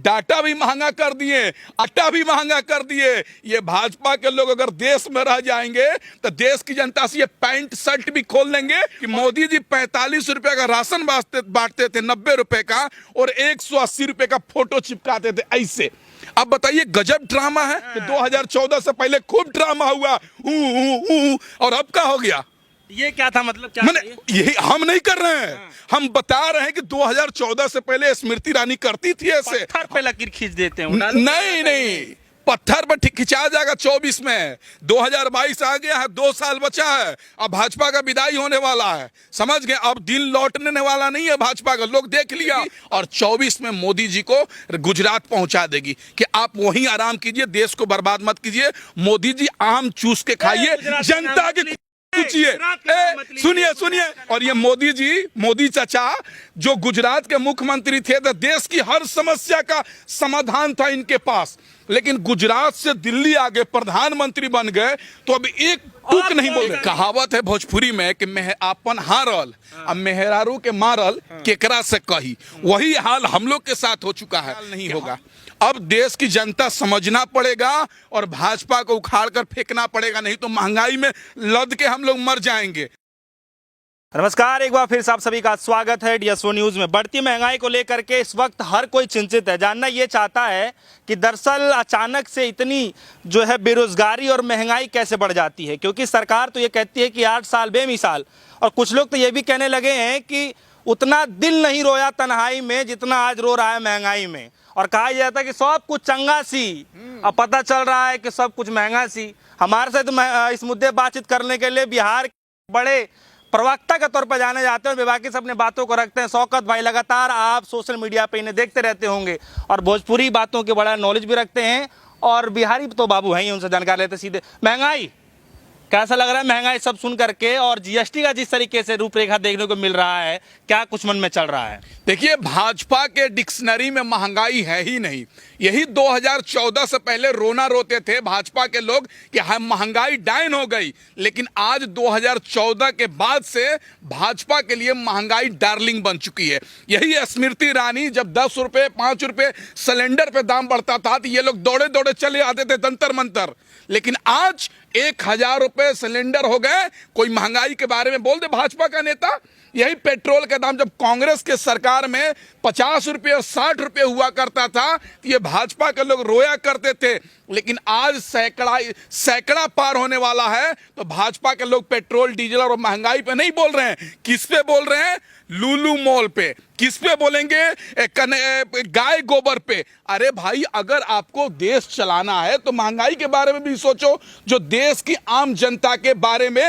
Data भी महंगा कर दिए, आटा भी महंगा कर दिए। ये भाजपा के लोग अगर देश में रह जाएंगे तो देश की जनता से ये पैंट शर्ट भी खोल लेंगे कि मोदी जी 45 रुपए का राशन बांटते थे, 90 रुपए का, और 180 रुपए का फोटो चिपकाते थे ऐसे। अब बताइए गजब ड्रामा है कि 2014 से पहले खूब ड्रामा हुआ और अब क्या हो गया? ये क्या था, मतलब क्या मैंने यही हम नहीं कर रहे हैं, हम बता रहे हैं कि 2014 से पहले स्मृति ईरानी करती थी ऐसे। पत्थर पे लकीर खींच देते हैं। नहीं, पत्थर पर खिंचा जाएगा 24 में। 2022 आ गया है, 2 साल बचा है, अब भाजपा का विदाई होने वाला है, समझ गए? अब दिन लौटने वाला नहीं है भाजपा का, लोग देख लिया। और 24 में मोदी जी को गुजरात पहुंचा देगी कि आप वहीं आराम कीजिए, देश को बर्बाद मत कीजिए। मोदी जी आम चूस के खाइए, जनता की सुनिए। और ये मोदी चाचा जो गुजरात के मुख्यमंत्री थे तो देश की हर समस्या का समाधान था इनके पास, लेकिन गुजरात से दिल्ली आ गए, प्रधानमंत्री बन गए तो अब एक टूक नहीं बोल रहे। कहावत है भोजपुरी में कि आपन हारल अब मेहरारू के मारल केकरा से कही। वही हाल हम लोग के साथ हो चुका है, नहीं होगा। अब देश की जनता समझना पड़ेगा और भाजपा को उखाड़ कर फेंकना पड़ेगा, नहीं तो महंगाई में लद के हम लोग मर जाएंगे। नमस्कार, एक बार फिर से आप सभी का स्वागत है डीएसओ न्यूज में। बढ़ती महंगाई को लेकर के इस वक्त हर कोई चिंतित है। जानना ये चाहता है कि दरअसल अचानक से इतनी जो है बेरोजगारी और महंगाई कैसे बढ़ जाती है, क्योंकि सरकार तो ये कहती है कि 8 साल बेमिसाल, और कुछ लोग तो ये भी कहने लगे हैं कि उतना दिल नहीं रोया तन्हाई में जितना आज रो रहा है महंगाई में। और कहा जाता है कि सब कुछ चंगा सी, अब पता चल रहा है कि सब कुछ महंगा सी। हमारे साथ तो इस मुद्दे बातचीत करने के लिए बिहार के बड़े प्रवक्ता के तौर पर जाने जाते हैं और बेबाकी से अपने बातों को रखते हैं शौकत भाई। लगातार आप सोशल मीडिया पे इन्हें देखते रहते होंगे और भोजपुरी बातों के बड़ा नॉलेज भी रखते हैं, और बिहारी तो बाबू हैं ही, उनसे जानकारी लेते सीधे। महंगाई कैसा लग रहा है? महंगाई सब सुन करके और जीएसटी का जिस तरीके से रूपरेखा देखने को मिल रहा है, क्या कुछ मन में चल रहा है? देखिए, भाजपा के डिक्शनरी में महंगाई है ही नहीं। यही 2014 से पहले रोना रोते थे भाजपा के लोग कि हम महंगाई डाइन हो गई, लेकिन आज 2014 के बाद से भाजपा के लिए महंगाई डार्लिंग बन चुकी है। यही स्मृति ईरानी जब 10 रुपए 5 रुपए सिलेंडर पे दाम बढ़ता था तो ये लोग दौड़े दौड़े चले आते थे जंतर मंतर, लेकिन आज 1000 रुपए सिलेंडर हो गए। कोई महंगाई के बारे में बोल दे भाजपा का नेता। यही पेट्रोल का दाम जब कांग्रेस के सरकार में 50 रुपए और 60 रुपए हुआ करता था तो ये भाजपा के लोग रोया करते थे, लेकिन आज सैकड़ा पार होने वाला है तो भाजपा के लोग पेट्रोल डीजल और महंगाई पे नहीं बोल रहे हैं। किस पे बोल रहे हैं? लुलु मॉल पे। किस पे बोलेंगे? गाय गोबर पे। अरे भाई, अगर आपको देश चलाना है तो महंगाई के बारे में भी सोचो, जो देश की आम जनता के बारे में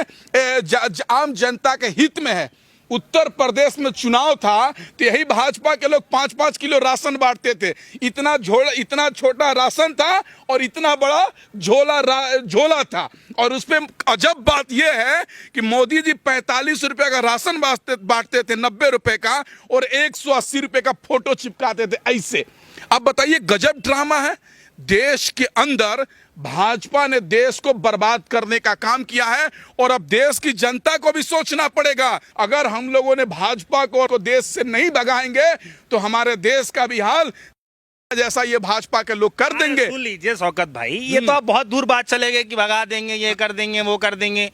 आम जनता के हित में है। उत्तर प्रदेश में चुनाव था तो यही भाजपा के लोग 5-5 किलो राशन बांटते थे। इतना छोटा राशन था और इतना बड़ा झोला था। और उसमें अजब बात यह है कि मोदी जी 45 रुपए का राशन बांटते थे, 90 रुपए का, और 180 रुपए का फोटो चिपकाते थे ऐसे। अब बताइए गजब ड्रामा है। देश के अंदर भाजपा ने देश को बर्बाद करने का काम किया है और अब देश की जनता को भी सोचना पड़ेगा। अगर हम लोगों ने भाजपा को देश से नहीं भगाएंगे तो हमारे देश का भी हाल जैसा ये भाजपा के लोग कर देंगे। सुन लीजिए शौकत भाई, ये तो आप बहुत दूर बात चले गए कि भगा देंगे, ये कर देंगे, वो कर देंगे।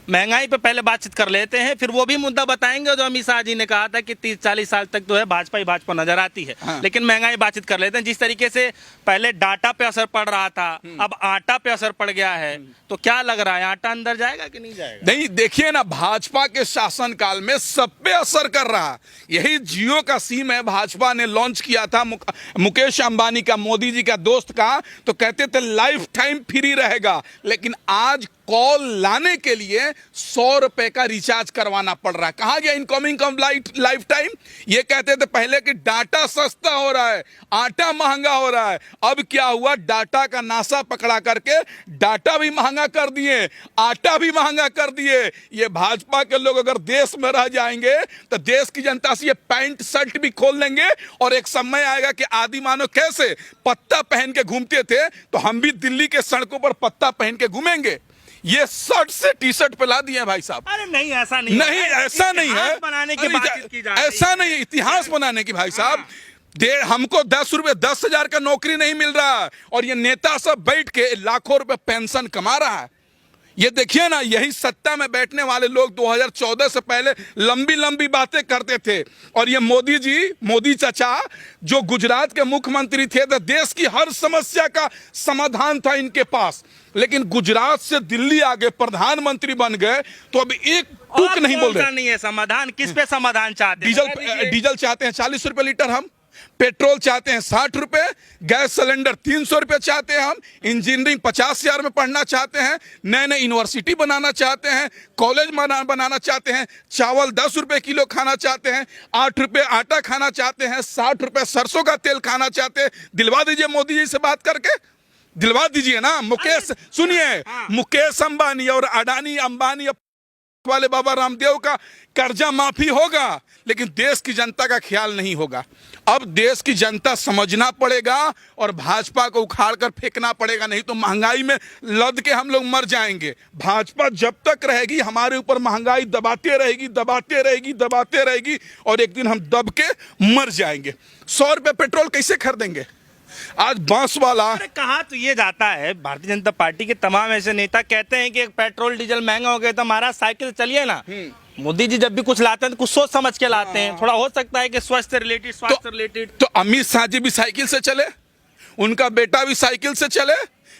महंगाई पे पहले बातचीत कर लेते हैं, फिर वो भी मुद्दा बताएंगे जो अमित शाह जी ने कहा था कि 30-40 साल तक तो है भाजपा ही भाजपा नजर आती है। हाँ। लेकिन महंगाई बातचीत कर लेते हैं। जिस तरीके से पहले डाटा पे असर पड़ रहा था, अब आटा पे असर पड़ गया है, तो क्या लग रहा है आटा अंदर जाएगा कि नहीं जाएगा? नहीं, देखिए ना, भाजपा के शासनकाल में सब पे असर कर रहा। यही जियो का सिम है, भाजपा ने लॉन्च किया था मुकेश अंबानी का, मोदी जी का दोस्त का, तो कहते थे लाइफ टाइम फ्री रहेगा, लेकिन आज कॉल लाने के लिए 100 रुपए का रिचार्ज करवाना पड़ रहा है। कहा गया इनकमिंग कम लाइफ टाइम? ये कहते थे पहले कि डाटा सस्ता हो रहा है, आटा महंगा हो रहा है। अब क्या हुआ? डाटा का नासा पकड़ा करके डाटा भी महंगा कर दिए, आटा भी महंगा कर दिए। ये भाजपा के लोग अगर देश में रह जाएंगे तो देश की जनता से ये पैंट शर्ट भी खोल लेंगे और एक समय आएगा कि आदि मानव कैसे पत्ता पहन के घूमते थे तो हम भी दिल्ली के सड़कों पर पत्ता पहन के घूमेंगे। ये शर्ट से टी-शर्ट पे ला दिए भाई साहब। अरे नहीं, ऐसा नहीं, नहीं ऐसा नहीं है, बनाने की बात की जा रही है। ऐसा नहीं, इतिहास बनाने की भाई साहब। हमको 10 रुपए 10,000 का नौकरी नहीं मिल रहा है और ये नेता सब बैठ के लाखों रुपए पेंशन कमा रहा है। ये देखिए ना, यही सत्ता में बैठने वाले लोग 2014 से पहले लंबी लंबी बातें करते थे और ये मोदी चाचा जो गुजरात के मुख्यमंत्री थे तो देश की हर समस्या का समाधान था इनके पास, लेकिन गुजरात से दिल्ली आ गए, प्रधानमंत्री बन गए तो अब एक टूक नहीं बोल रहे। नहीं है समाधान, किस पे समाधान चाहते हैं? डीजल चाहते हैं 40 रुपए लीटर, हम पेट्रोल चाहते हैं 60 रुपए, गैस सिलेंडर 300 रुपए चाहते हैं, हम इंजीनियरिंग 50,000 में पढ़ना चाहते हैं, नए नए यूनिवर्सिटी बनाना चाहते हैं, कॉलेज बनाना चाहते हैं, चावल 10 रुपए किलो खाना चाहते हैं, 8 रुपए आटा खाना चाहते हैं, 60 रुपए सरसों का तेल खाना चाहते हैं। दिलवा दीजिए मोदी जी से बात करके, दिलवा दीजिए ना। मुकेश सुनिए, मुकेश अंबानी और अडानी अंबानी वाले बाबा रामदेव का कर्जा माफी होगा, लेकिन देश की जनता का ख्याल नहीं होगा। अब देश की जनता समझना पड़ेगा और भाजपा को उखाड़ कर फेंकना पड़ेगा, नहीं तो महंगाई में लद के हम लोग मर जाएंगे। भाजपा जब तक रहेगी हमारे ऊपर महंगाई दबाते रहेगी, दबाते रहेगी, दबाते रहेगी और एक दिन हम दब के मर जाएंगे। 100 रुपए पेट्रोल कैसे खरीदेंगे? आज बांस वाला कहा तो ये जाता है, भारतीय जनता पार्टी के तमाम ऐसे नेता कहते हैं कि पेट्रोल डीजल महंगा हो गया तो महाराज साइकिल चलिए ना। मोदी जी जब भी कुछ लाते हैं तो कुछ सोच समझ के लाते हैं, थोड़ा हो सकता है कि स्वास्थ्य रिलेटेड। तो अमित शाह जी भी साइकिल से चले, उनका बेटा भी साइकिल से चले,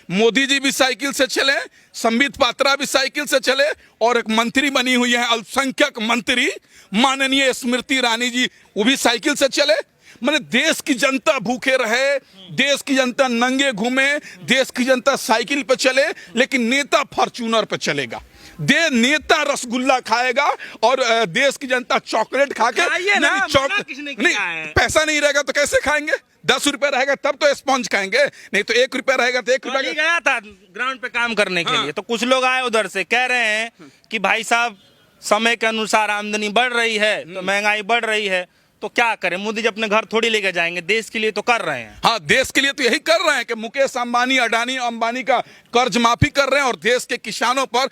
मोदी जी भी साइकिल से चले, संबित पात्रा भी साइकिल से चले और एक मंत्री बनी हुई है अल्पसंख्यक मंत्री माननीय स्मृति ईरानी जी, वो भी साइकिल से चले। मैंने देश की जनता भूखे रहे, देश की जनता नंगे घूमे, देश की जनता साइकिल पे चले, लेकिन नेता फॉर्च्यूनर पे चलेगा। नेता रसगुल्ला खाएगा और देश की जनता चॉकलेट खा के नहीं, पैसा नहीं रहेगा तो कैसे खाएंगे? 10 रुपए रहेगा तब तो स्पॉन्ज खाएंगे, नहीं तो 1 रुपया रहेगा तो 1 रुपया। गया था ग्राउंड पे काम करने के लिए, तो कुछ लोग आए उधर से, कह रहे हैं कि भाई साहब समय के अनुसार आमदनी बढ़ रही है तो महंगाई बढ़ रही है, तो क्या करें? मोदी जी अपने घर थोड़ी लेके जाएंगे, देश के लिए तो कर रहे हैं। हाँ, देश के लिए तो यही कर रहे हैं कि मुकेश अंबानी अडानी अंबानी का कर्ज माफी कर रहे हैं और देश के किसानों पर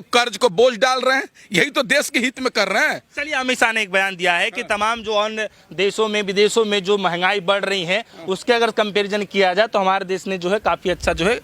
कर्ज को बोझ डाल रहे हैं, यही तो देश के हित में कर रहे हैं। चलिए, अमित शाह ने एक बयान दिया है कि तमाम जो अन्य देशों में विदेशों में जो महंगाई बढ़ रही है उसके अगर कंपेरिजन किया जाए तो हमारे देश ने जो है काफी अच्छा जो है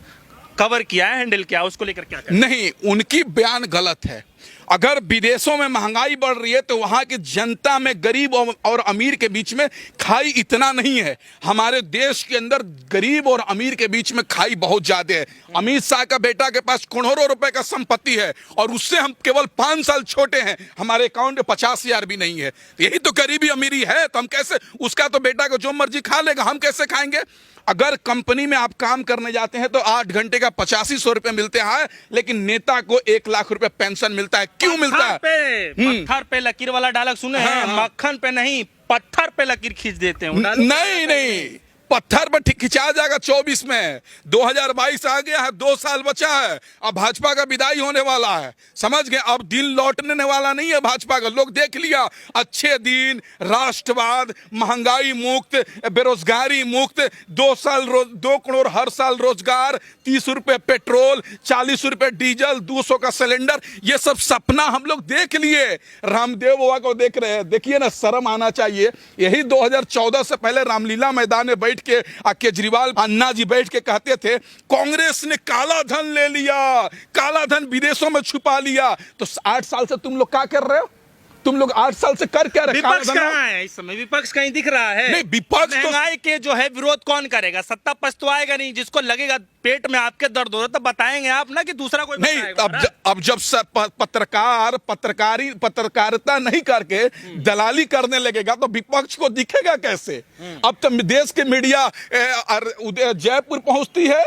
कवर किया है, हैंडल किया। उसको लेकर क्या कहते हैं? नहीं, उनकी बयान गलत है। अगर विदेशों में महंगाई बढ़ रही है तो वहां की जनता में गरीब और अमीर के बीच में खाई इतना नहीं है। हमारे देश के अंदर गरीब और अमीर के बीच में खाई बहुत ज्यादा है। अमित शाह का बेटा के पास करोड़ों रुपए का संपत्ति है और उससे हम केवल 5 साल छोटे हैं, हमारे अकाउंट में 50,000 भी नहीं है। यही तो गरीबी अमीरी है। तो हम कैसे, उसका तो बेटा को जो मर्जी खा लेगा, हम कैसे खाएंगे? अगर कंपनी में आप काम करने जाते हैं तो 8 घंटे का 8500 रुपए मिलते हैं, लेकिन नेता को 1 लाख रुपए पेंशन मिलता है। क्यों मिलता है? पत्थर पे लकीर वाला डायलॉग सुने हैं? मक्खन पे नहीं, पत्थर पे लकीर खींच देते हैं। नहीं, पत्थर पर खिंचा जाएगा 24 में। 2022 आ गया है, 2 साल बचा है, अब भाजपा का विदाई होने वाला है, समझ गए? अब दिन लौटने वाला नहीं है भाजपा का। लोग देख लिया, अच्छे दिन, राष्ट्रवाद, महंगाई मुक्त, बेरोजगारी मुक्त, 2 करोड़ हर साल रोजगार, 30 रुपए पेट्रोल, 40 रुपए डीजल, 200 का सिलेंडर, ये सब सपना हम लोग देख लिए। रामदेव बाबा को देख रहे हैं, देखिए ना, शर्म आना चाहिए। यही 2014 से पहले रामलीला मैदान में बैठ के केजरीवाल अन्ना जी बैठ के कहते थे कांग्रेस ने काला धन ले लिया, काला धन विदेशों में छुपा लिया। तो 8 साल से तुम लोग क्या कर रहे हो? तुम लोग 8 साल से कर क्या रहे? विपक्ष कहाँ है इस समय? विपक्ष कहीं दिख रहा है? नहीं, विपक्ष तो महंगाई के जो है विरोध कौन करेगा? सत्ता पक्ष तो आएगा नहीं। जिसको लगेगा पेट में आपके दर्द हो रहा है तो बताएंगे आप ना, कि दूसरा कोई नहीं। अब जब पत्रकारिता नहीं करके दलाली करने लगेगा तो विपक्ष को दिखेगा कैसे? अब तो देश के मीडिया जयपुर पहुंचती है,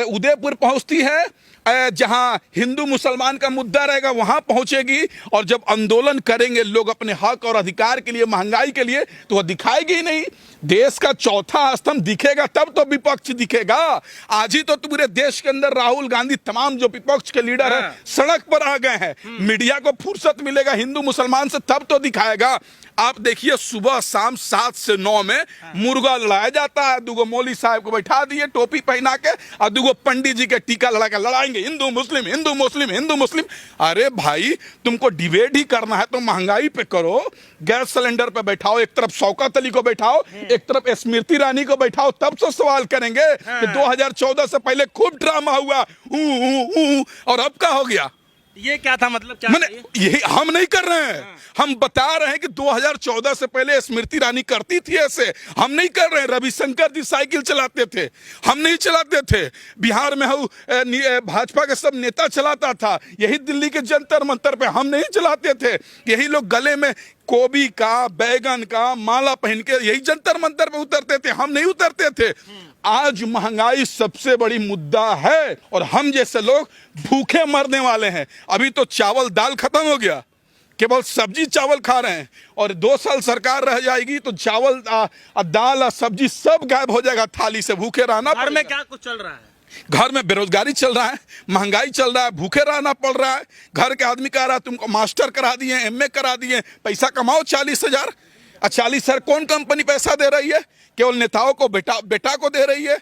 उदयपुर पहुंचती है, जहां हिंदू मुसलमान का मुद्दा रहेगा वहां पहुंचेगी, और जब आंदोलन करेंगे लोग अपने हक और अधिकार के लिए, महंगाई के लिए, तो वह दिखाएगी ही नहीं। देश का चौथा स्तंभ दिखेगा तब तो विपक्ष दिखेगा। आज ही तो पूरे देश के अंदर राहुल गांधी, तमाम जो विपक्ष के लीडर है, सड़क पर आ गए हैं। मीडिया को फुर्सत मिलेगा हिंदू मुसलमान से तब तो दिखाएगा। आप देखिए सुबह शाम 7 से 9 में मुर्गा लड़ाया जाता है। दुगो मौली साहब को बैठा दिए टोपी पहना के और दुगो पंडित जी के टीका लड़ा के लड़ाएंगे, हिंदू मुस्लिम हिंदू मुस्लिम हिंदू मुस्लिम। अरे भाई तुमको डिबेट ही करना है तो महंगाई पे करो, गैस सिलेंडर पे बैठाओ, एक तरफ शौकत अली को बैठाओ, एक तरफ स्मृति ईरानी को बैठाओ, तब तो सवाल करेंगे कि 2014 से पहले खूब ड्रामा हुआ और अब क्या हो गया। ये क्या था, मतलब क्या मैंने यही हम नहीं कर रहे हैं, हम बता रहे हैं कि 2014 से पहले स्मृति ईरानी करती थी ऐसे, हम नहीं कर रहे हैं। रविशंकर जी साइकिल चलाते थे, हम नहीं चलाते थे। बिहार में भाजपा के सब नेता चलाता था, यही दिल्ली के जंतर मंतर पे हम नहीं चलाते थे। यही लोग गले में गोभी का बैगन का माला पहन के यही जंतर मंतर पे उतरते थे, हम नहीं उतरते थे। आज महंगाई सबसे बड़ी मुद्दा है और हम जैसे लोग भूखे मरने वाले हैं। अभी तो चावल दाल खत्म हो गया, केवल सब्जी चावल खा रहे हैं और 2 साल सरकार रह जाएगी तो चावल दाल और सब्जी सब गायब हो जाएगा थाली से। भूखे रहना घर में क्या कुछ चल रहा है, घर में बेरोजगारी चल रहा है, महंगाई चल रहा है, भूखे रहना पड़ रहा है। घर के आदमी कह रहा है तुमको मास्टर करा दिए, एमए करा दिए, पैसा कमाओ 40,000। 40,000 कौन कंपनी पैसा दे रही है? केवल नेताओं को बेटा को दे रही है।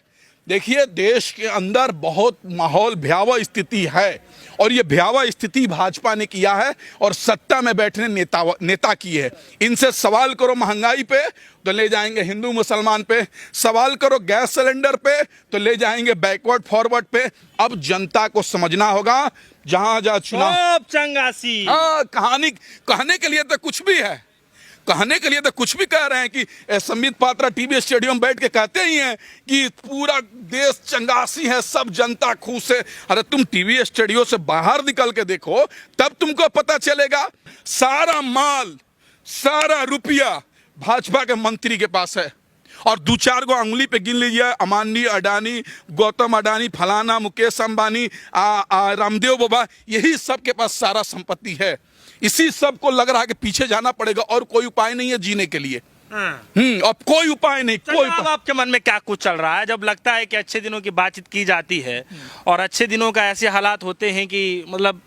देखिए देश के अंदर बहुत माहौल भयावह स्थिति है और ये भयावह स्थिति भाजपा ने किया है और सत्ता में बैठने नेता की है। इनसे सवाल करो महंगाई पे तो ले जाएंगे हिंदू मुसलमान पे, सवाल करो गैस सिलेंडर पे तो ले जाएंगे बैकवर्ड फॉरवर्ड पे। अब जनता को समझना होगा जहां जहां चुनाव चंगासी। हाँ, कहानी कहने के लिए तो कुछ भी है, कहने के लिए तो कुछ भी कह रहे हैं कि संबित पात्रा टीवी स्टेडियम बैठ के कहते ही हैं कि पूरा देश चंगासी है, सब जनता खुश है। अरे तुम टीवी स्टूडियो से बाहर निकल के देखो तब तुमको पता चलेगा। सारा माल सारा रुपया भाजपा के मंत्री के पास है और 2-4 गो अंगुली पे गिन लीजिए, अमानी अडानी, गौतम अडानी, फलाना, मुकेश अंबानी, रामदेव बाबा, यही सब के पास सारा संपत्ति है। इसी सब को लग रहा है कि पीछे जाना पड़ेगा और कोई उपाय नहीं है जीने के लिए। अब कोई उपाय नहीं, कोई उपाय। आपके मन में क्या कुछ चल रहा है जब लगता है कि अच्छे दिनों की बातचीत की जाती है और अच्छे दिनों का ऐसे हालात होते हैं कि मतलब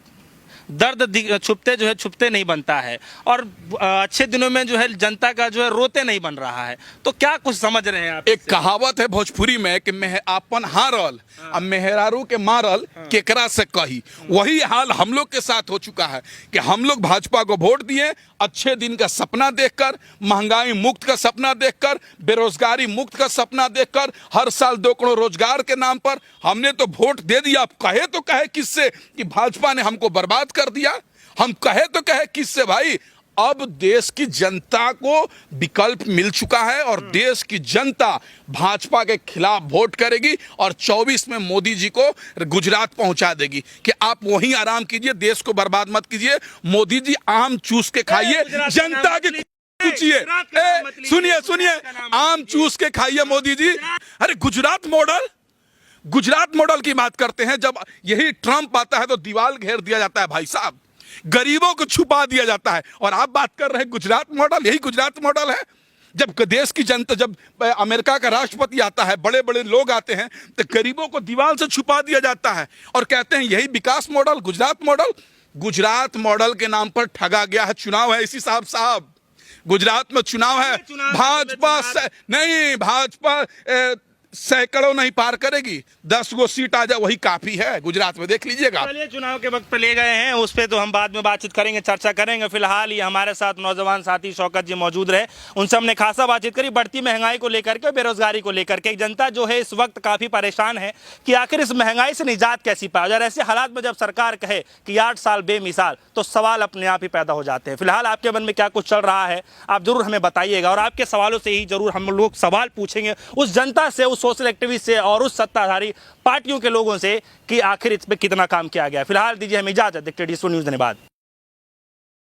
दर्द छुपते नहीं बनता है और अच्छे दिनों में जो है जनता का जो है रोते नहीं बन रहा है, तो क्या कुछ समझ रहे हैं आप? एक कहावत है भोजपुरी में कि आपन हारल अब मेहरारू के मारल केकरा से कही। वही हाल हम लोग के साथ हो चुका है कि हम लोग भाजपा को वोट दिए अच्छे दिन का सपना देखकर, महंगाई मुक्त का सपना देखकर, बेरोजगारी मुक्त का सपना देखकर, हर साल 2 करोड़ रोजगार के नाम पर हमने तो वोट दे दिया। अब कहे तो कहे किससे कि भाजपा ने हमको बर्बाद कर दिया, हम कहे तो कहे किससे भाई। अब देश की जनता को विकल्प मिल चुका है और देश की जनता भाजपा के खिलाफ वोट करेगी और 24 में मोदी जी को गुजरात पहुंचा देगी कि आप वहीं आराम कीजिए, देश को बर्बाद मत कीजिए। मोदी जी आम चूस के खाइए, जनता के पूछिए। सुनिए आम चूस के खाइए मोदी जी। अरे गुजरात मॉडल की बात करते हैं। जब यही ट्रंप आता है तो दीवार घेर दिया जाता है भाई साहब, गरीबों को छुपा दिया जाता है। और आप बात कर रहे हैं गुजरात मॉडल, यही गुजरात मॉडल है। जब देश की जनता, जब अमेरिका का राष्ट्रपति आता है, बड़े बड़े लोग आते हैं तो गरीबों को दीवार से छुपा दिया जाता है और कहते हैं यही विकास model, Gujarat model. Gujarat model के नाम पर ठगा गया है। चुनाव है इसी साहब, गुजरात में चुनाव है। भाजपा नहीं, भाजपा सैकड़ों नहीं पार करेगी, 10 गो सीट आ जाए वही काफी है गुजरात में, देख लीजिएगा। चलिए चुनाव के वक्त पे ले गए हैं, उस पर तो हम बाद में बातचीत करेंगे, चर्चा करेंगे। फिलहाल ये हमारे साथ नौजवान साथी शौकत जी मौजूद रहे, उनसे हमने खासा बातचीत करी बढ़ती महंगाई को लेकर के, बेरोजगारी को लेकर के। जनता जो है इस वक्त काफी परेशान है कि आखिर इस महंगाई से निजात कैसी पाए। और ऐसे हालात में जब सरकार कहे कि 8 साल बेमिसाल, तो सवाल अपने आप ही पैदा हो जाते हैं। फिलहाल आपके मन में क्या कुछ चल रहा है आप जरूर हमें बताइएगा और आपके सवालों से ही जरूर हम लोग सवाल पूछेंगे उस जनता से, उस सोशल एक्टिविस्ट से और उस सत्ताधारी पार्टियों के लोगों से कि आखिर इस पे कितना काम किया गया। फिलहाल दीजिए हमें इजाजत। देखते रहिए DSO न्यूज़। धन्यवाद।